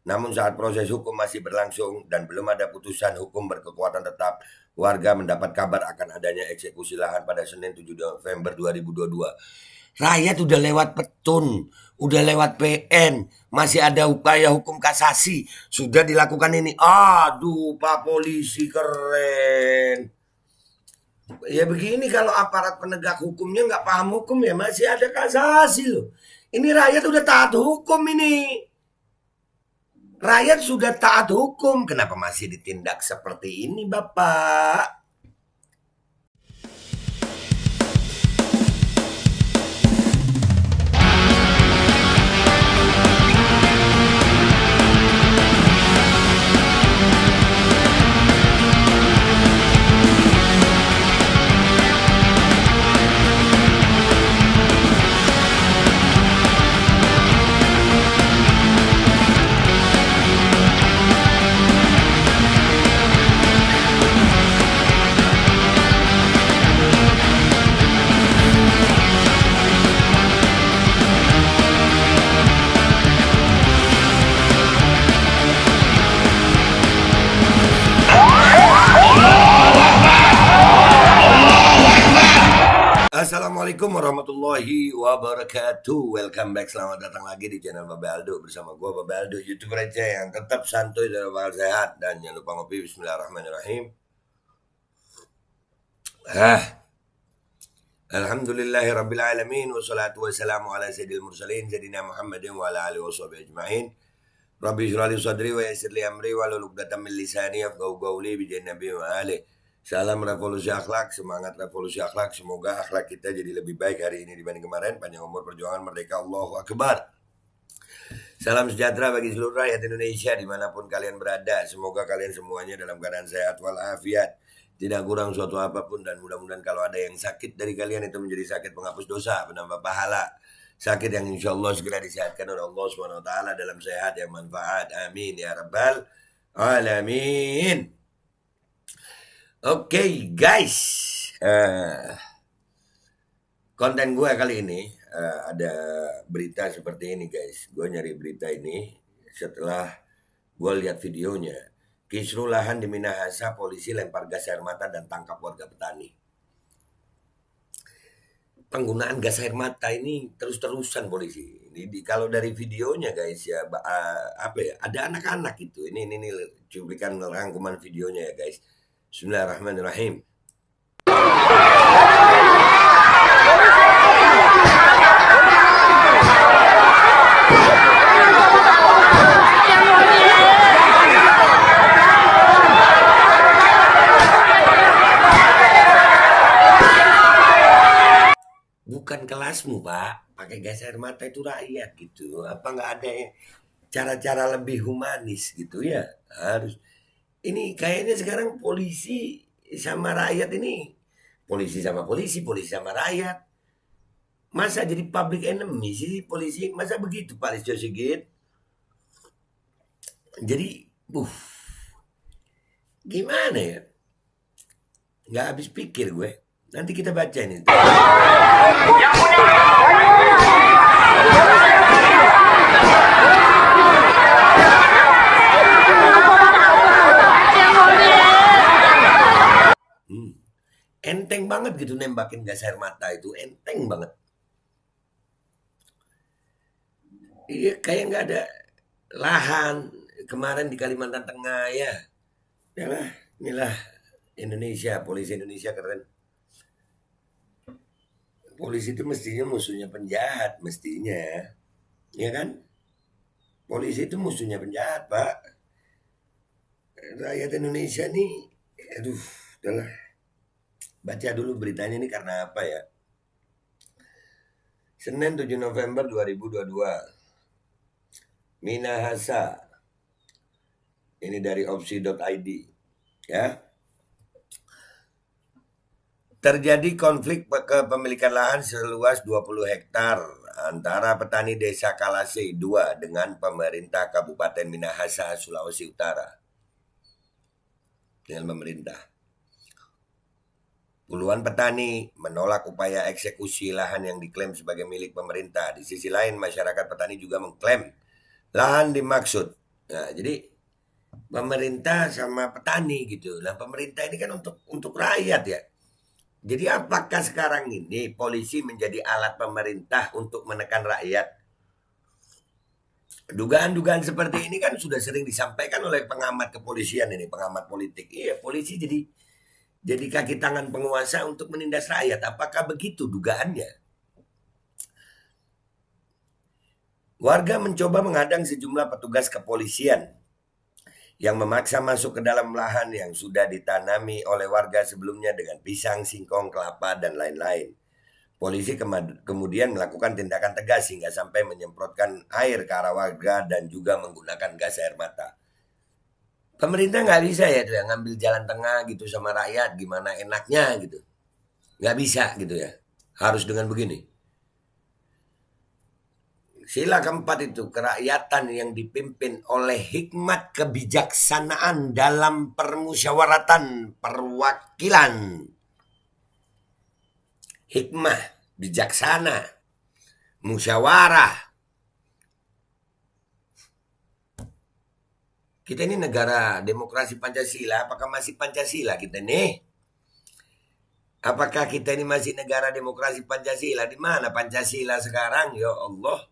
Namun saat proses hukum masih berlangsung dan belum ada putusan hukum berkekuatan tetap, warga mendapat kabar akan adanya eksekusi lahan pada Senin 7 November 2022. Rakyat udah lewat petun, udah lewat PN, masih ada upaya hukum kasasi, sudah dilakukan ini. Aduh, Pak Polisi keren. Ya begini kalau aparat penegak hukumnya nggak paham hukum ya masih ada kasasi loh. Ini rakyat udah taat hukum ini. Rakyat sudah taat hukum, kenapa masih ditindak seperti ini, Bapak? Assalamualaikum warahmatullahi wabarakatuh. Welcome back, selamat datang lagi di channel Babe Aldo. Bersama gue Babe Aldo, YouTuber receh yang tetap santuy dan bakal sehat. Dan jangan lupa ngopi. Bismillahirrahmanirrahim. Alhamdulillahirrabbilalamin. Wassalatu wassalamu ala sayyidil mursalin Sayyidina Muhammadin wa ala alihi washabihi ajma'in. Rabbi syrah li sadri wa yassir li amri wa hlul 'uqdatam min lisani yafqahu qawli bi nabi wa alihi. Salam revolusi akhlak, semangat revolusi akhlak. Semoga akhlak kita jadi lebih baik hari ini dibanding kemarin. Panjang umur, perjuangan, merdeka, Allahu Akbar. Salam sejahtera bagi seluruh rakyat Indonesia dimanapun kalian berada. Semoga kalian semuanya dalam keadaan sehat walafiat, tidak kurang suatu apapun, dan mudah-mudahan kalau ada yang sakit dari kalian itu menjadi sakit penghapus dosa, penambah pahala. Sakit yang insya Allah segera disehatkan oleh Allah SWT dalam sehat yang manfaat. Amin ya rabbal alamin. Oke, guys, konten gue kali ini ada berita seperti ini, guys. Gue nyari berita ini setelah gue lihat videonya. Kisruh lahan di Minahasa, polisi lempar gas air mata dan tangkap warga petani. Penggunaan gas air mata ini terus-terusan polisi. Kalau dari videonya, guys, ya apa ya? Ada anak-anak itu. Ini cuplikan rangkuman videonya ya, guys. Bismillahirrahmanirrahim. Bukan kelasmu, Pak. Pakai gas air mata itu rakyat gitu. Apa nggak ada cara-cara lebih humanis gitu ya? Harus. Ini kayaknya sekarang polisi sama rakyat ini, polisi sama polisi, polisi sama rakyat. Masa jadi public enemy sih polisi? Masa begitu Pak Listio Sigit? Jadi, gimana ya? Nggak habis pikir gue. Nanti kita baca ini. Enteng banget gitu nembakin gas air mata itu, enteng banget. Iya, kayak nggak ada lahan. Kemarin di Kalimantan Tengah ya. Yalah, inilah Indonesia, polisi Indonesia keren. Polisi itu mestinya musuhnya penjahat, mestinya. Ya kan? Polisi itu musuhnya penjahat, Pak. Rakyat Indonesia nih, aduh, udahlah. Baca dulu beritanya ini karena apa ya? Senin 7 November 2022. Minahasa. Ini dari opsi.id. Ya. Terjadi konflik kepemilikan lahan seluas 20 hektar antara petani desa Kalase 2 dengan pemerintah Kabupaten Minahasa, Sulawesi Utara. Dengan pemerintah. Puluhan petani menolak upaya eksekusi lahan yang diklaim sebagai milik pemerintah. Di sisi lain, masyarakat petani juga mengklaim lahan dimaksud Nah, jadi pemerintah sama petani gitu. Nah, pemerintah ini kan untuk rakyat ya. Jadi apakah sekarang ini polisi menjadi alat pemerintah untuk menekan rakyat? Dugaan-dugaan seperti ini kan sudah sering disampaikan oleh pengamat kepolisian ini, pengamat politik. Iya, polisi jadi kaki tangan penguasa untuk menindas rakyat. Apakah begitu dugaannya? Warga mencoba menghadang sejumlah petugas kepolisian yang memaksa masuk ke dalam lahan yang sudah ditanami oleh warga sebelumnya dengan pisang, singkong, kelapa, dan lain-lain. Polisi kemudian melakukan tindakan tegas hingga sampai menyemprotkan air ke arah warga dan juga menggunakan gas air mata. Pemerintah nggak bisa ya tuh ya, ngambil jalan tengah gitu sama rakyat gimana enaknya gitu. Nggak bisa gitu ya. Harus dengan begini. Sila keempat itu kerakyatan yang dipimpin oleh hikmat kebijaksanaan dalam permusyawaratan perwakilan. Hikmah, bijaksana, musyawarah. Kita ini negara demokrasi Pancasila, apakah masih Pancasila kita nih? Apakah kita ini masih negara demokrasi Pancasila? Di mana Pancasila sekarang? Ya Allah.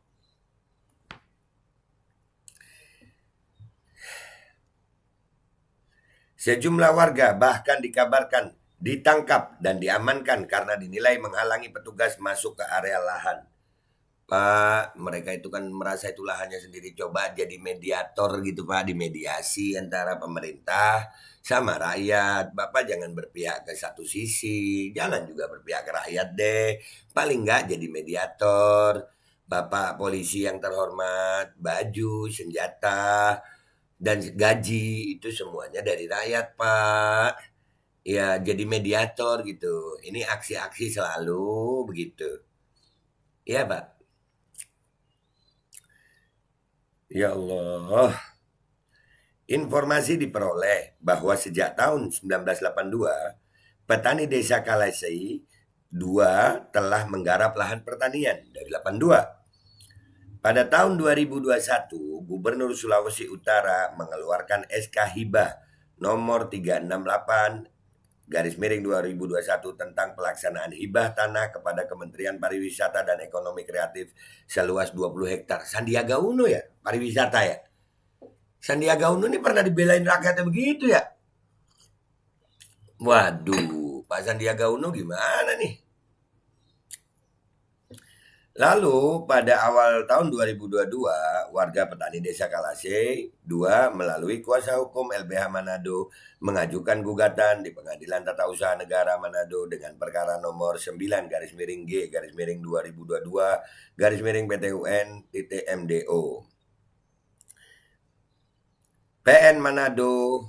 Sejumlah warga bahkan dikabarkan ditangkap dan diamankan karena dinilai menghalangi petugas masuk ke area lahan. Pak, mereka itu kan merasa itu lahannya sendiri. Coba jadi mediator gitu Pak, dimediasi antara pemerintah sama rakyat. Bapak jangan berpihak ke satu sisi, jangan juga berpihak ke rakyat deh. Paling nggak jadi mediator. Bapak polisi yang terhormat, baju, senjata, dan gaji itu semuanya dari rakyat Pak. Ya jadi mediator gitu. Ini aksi-aksi selalu begitu. Ya Pak. Ya Allah. Informasi diperoleh bahwa sejak tahun 1982, petani desa Kalasei 2 telah menggarap lahan pertanian dari 82. Pada tahun 2021, Gubernur Sulawesi Utara mengeluarkan SK Hibah nomor 368 garis miring 2021 tentang pelaksanaan hibah tanah kepada Kementerian Pariwisata dan Ekonomi Kreatif seluas 20 hektar. Sandiaga Uno ya, pariwisata ya. Sandiaga Uno ini pernah dibelain rakyatnya begitu ya. Waduh, Pak Sandiaga Uno gimana nih? Lalu pada awal tahun 2022, warga petani desa Kalase 2 melalui kuasa hukum LBH Manado mengajukan gugatan di Pengadilan Tata Usaha Negara Manado dengan perkara nomor 9 garis miring G garis miring 2022 garis miring PTUN MDO. PN Manado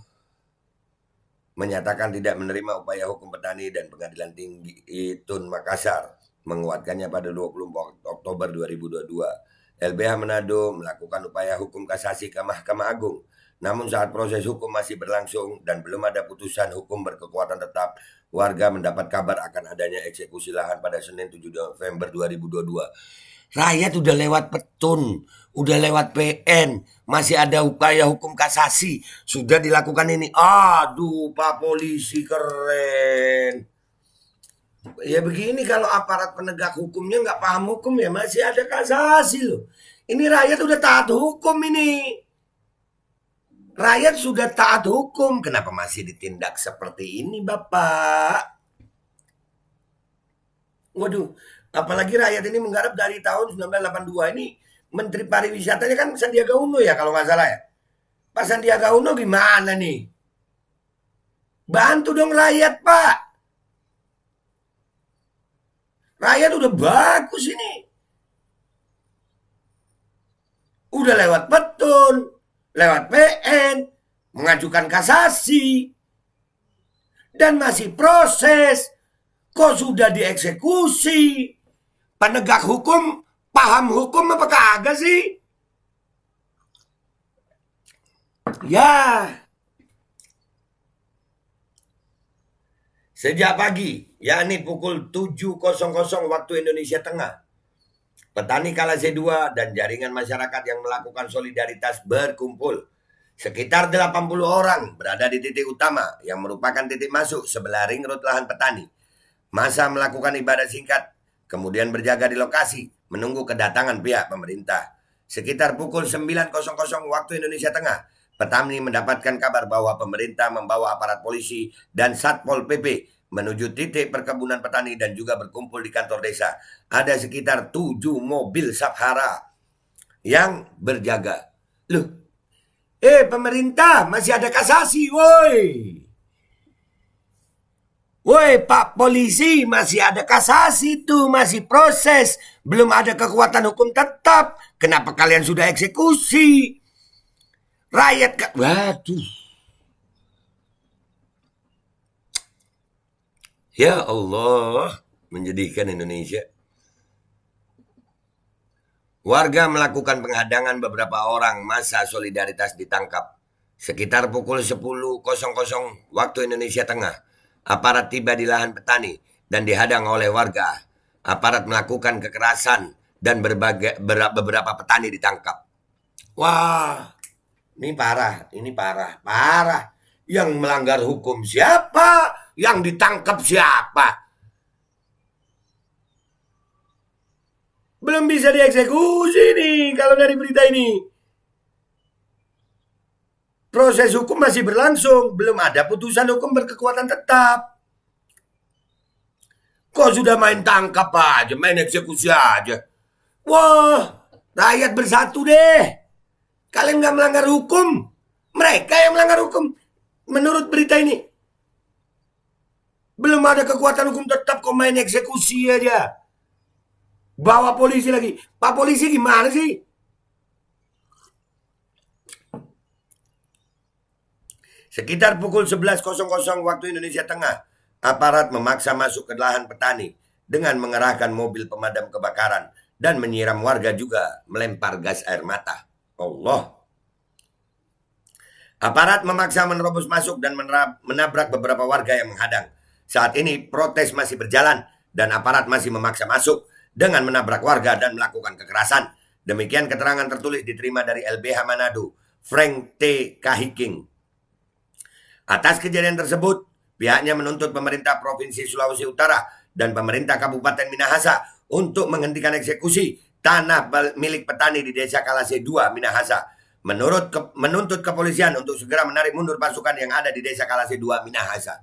menyatakan tidak menerima upaya hukum petani dan Pengadilan Tinggi Tun Makassar menguatkannya pada 24 Oktober 2022. LBH Manado melakukan upaya hukum kasasi ke Mahkamah Agung. Namun saat proses hukum masih berlangsung dan belum ada putusan hukum berkekuatan tetap, warga mendapat kabar akan adanya eksekusi lahan pada Senin 7 November 2022. Rakyat udah lewat petun, udah lewat PN, masih ada upaya hukum kasasi, sudah dilakukan ini. Aduh, Pak Polisi keren. Ya begini kalau aparat penegak hukumnya nggak paham hukum ya masih ada kasasi loh. Ini rakyat udah taat hukum ini. Rakyat sudah taat hukum, kenapa masih ditindak seperti ini Bapak? Waduh, apalagi rakyat ini menggarap dari tahun 1982 ini. Menteri pariwisatanya kan Sandiaga Uno ya kalau nggak salah ya. Pak Sandiaga Uno gimana nih? Bantu dong rakyat Pak. Rakyat udah bagus ini. Udah lewat petun, lewat PN, mengajukan kasasi, dan masih proses. Kok sudah dieksekusi? Penegak hukum paham hukum apa kagak sih? Ya. Sejak pagi, yakni pukul 7.00 waktu Indonesia Tengah, petani Kalase 2 dan jaringan masyarakat yang melakukan solidaritas berkumpul Sekitar 80 orang berada di titik utama yang merupakan titik masuk sebelah ring road lahan petani. Masa melakukan ibadah singkat, kemudian berjaga di lokasi menunggu kedatangan pihak pemerintah. Sekitar pukul 9.00 waktu Indonesia Tengah, petani mendapatkan kabar bahwa pemerintah membawa aparat polisi dan Satpol PP menuju titik perkebunan petani dan juga berkumpul di kantor desa. Ada sekitar 7 mobil Sabhara yang berjaga. Loh, pemerintah masih ada kasasi, woi. Woi, Pak Polisi, masih ada kasasi tuh, masih proses. Belum ada kekuatan hukum tetap. Kenapa kalian sudah eksekusi? Rakyat, waduh. Ya Allah, menjadikan Indonesia. Warga melakukan penghadangan beberapa orang, massa solidaritas ditangkap. Sekitar pukul 10.00 waktu Indonesia Tengah, aparat tiba di lahan petani dan dihadang oleh warga. Aparat melakukan kekerasan dan beberapa petani ditangkap. Wah, ini parah. Yang melanggar hukum siapa? Yang ditangkap siapa? Belum bisa dieksekusi nih kalau dari berita ini. Proses hukum masih berlangsung, belum ada putusan hukum berkekuatan tetap. Kok sudah main tangkap aja, main eksekusi aja. Wah, rakyat bersatu deh. Kalian nggak melanggar hukum, mereka yang melanggar hukum. Menurut berita ini, belum ada kekuatan hukum tetap, kok main eksekusi aja. Bawa polisi lagi. Pak Polisi gimana sih? Sekitar pukul 11.00 waktu Indonesia Tengah, aparat memaksa masuk ke lahan petani dengan mengerahkan mobil pemadam kebakaran dan menyiram warga juga melempar gas air mata. Allah. Aparat memaksa menerobos masuk dan menabrak beberapa warga yang menghadang. Saat ini protes masih berjalan dan aparat masih memaksa masuk dengan menabrak warga dan melakukan kekerasan. Demikian keterangan tertulis diterima dari LBH Manado, Frank T. Kahiking. Atas kejadian tersebut, pihaknya menuntut pemerintah Provinsi Sulawesi Utara dan pemerintah Kabupaten Minahasa untuk menghentikan eksekusi tanah milik petani di Desa Kalase 2, Minahasa. Menuntut kepolisian untuk segera menarik mundur pasukan yang ada di Desa Kalase 2, Minahasa.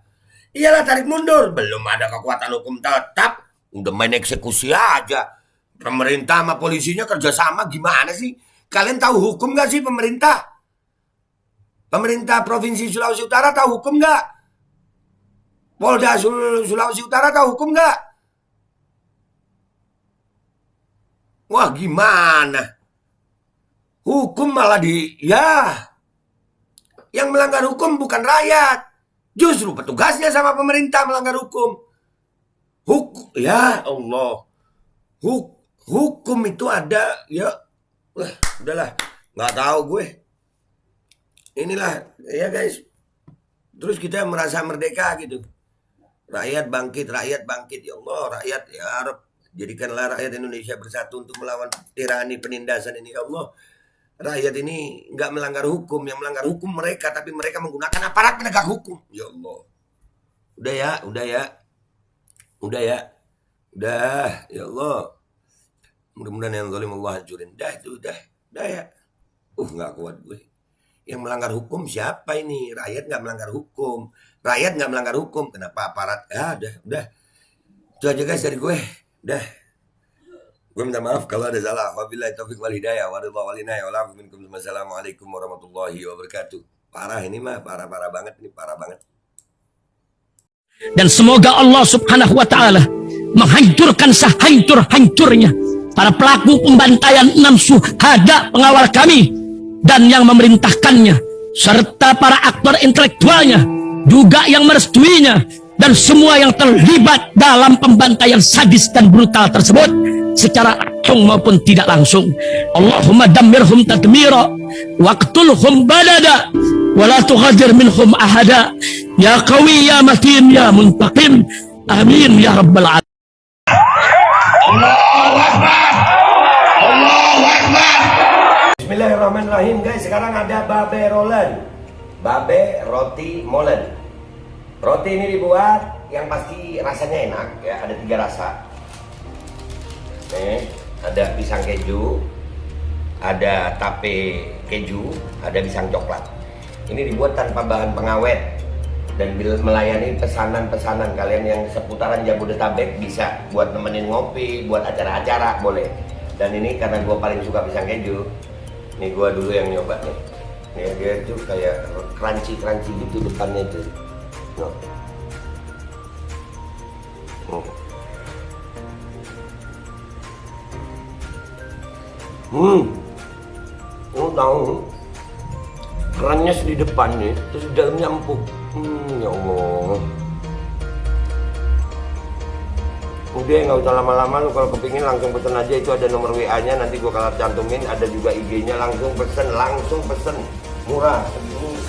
Iyalah, tarik mundur, belum ada kekuatan hukum tetap. Udah main eksekusi aja. Pemerintah sama polisinya kerjasama gimana sih? Kalian tahu hukum gak sih pemerintah? Pemerintah Provinsi Sulawesi Utara tahu hukum gak? Polda Sulawesi Utara tahu hukum gak? Wah, gimana? Hukum malah yang melanggar hukum bukan rakyat. Justru petugasnya sama pemerintah melanggar hukum. Ya Allah. Hukum itu ada, ya. Udahlah, nggak tahu gue. Inilah, ya guys. Terus kita merasa merdeka gitu. Rakyat bangkit. Ya Allah, rakyat, ya Arab. Jadikanlah rakyat Indonesia bersatu untuk melawan tirani penindasan ini, ya Allah. Rakyat ini nggak melanggar hukum. Yang melanggar hukum mereka, tapi mereka menggunakan aparat penegak hukum. Ya Allah. Udah ya Allah. Mudah-mudahan yang zalim Allah hancurin. Udah ya. Nggak kuat gue. Yang melanggar hukum siapa ini? Rakyat nggak melanggar hukum. Kenapa aparat? Udah. Itu aja guys dari gue. Udah. Gue minta maaf kalau ada salah. Wabillahi taufiq wal hidayah. Wassalamualaikum warahmatullahi wabarakatuh. Parah ini mah, parah banget. Ini parah banget. Dan semoga Allah subhanahu wa ta'ala menghancurkan sehancur-hancurnya para pelaku pembantaian 6 syuhada pengawal kami dan yang memerintahkannya, serta para aktor intelektualnya juga yang merestuinya, dan semua yang terlibat dalam pembantaian sadis dan brutal tersebut secara langsung maupun tidak langsung. Allahumma dammirhum tadmira waqtulhum badada wala tughadir minhum ahada ya qawi ya matin ya muntaqim amin ya rabbal alamin. Allahu Akbar. Bismillahirrahmanirrahim guys. Sekarang ada babe rolen, babe roti molen. Roti ini dibuat yang pasti rasanya enak ya. Ada 3 rasa. Nih, ada pisang keju, ada tape keju, ada pisang coklat. Ini dibuat tanpa bahan pengawet dan melayani pesanan-pesanan kalian yang seputaran Jabodetabek. Bisa buat nemenin ngopi, buat acara-acara boleh. Dan ini karena gue paling suka pisang keju, nih gue dulu yang nyoba nih. Nih dia tuh kayak crunchy gitu depannya tuh. Tahu kerannya di depan nih, terus di dalamnya empuk. Ya Allah. Udah nggak usah lama-lama, lu kalau kepingin langsung pesen aja, itu ada nomor WA-nya, nanti gua kalau cantumin, ada juga IG-nya, langsung pesen, murah segini,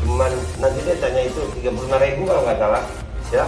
cuman nanti dia tanya itu 35.000 kalau nggak salah ya.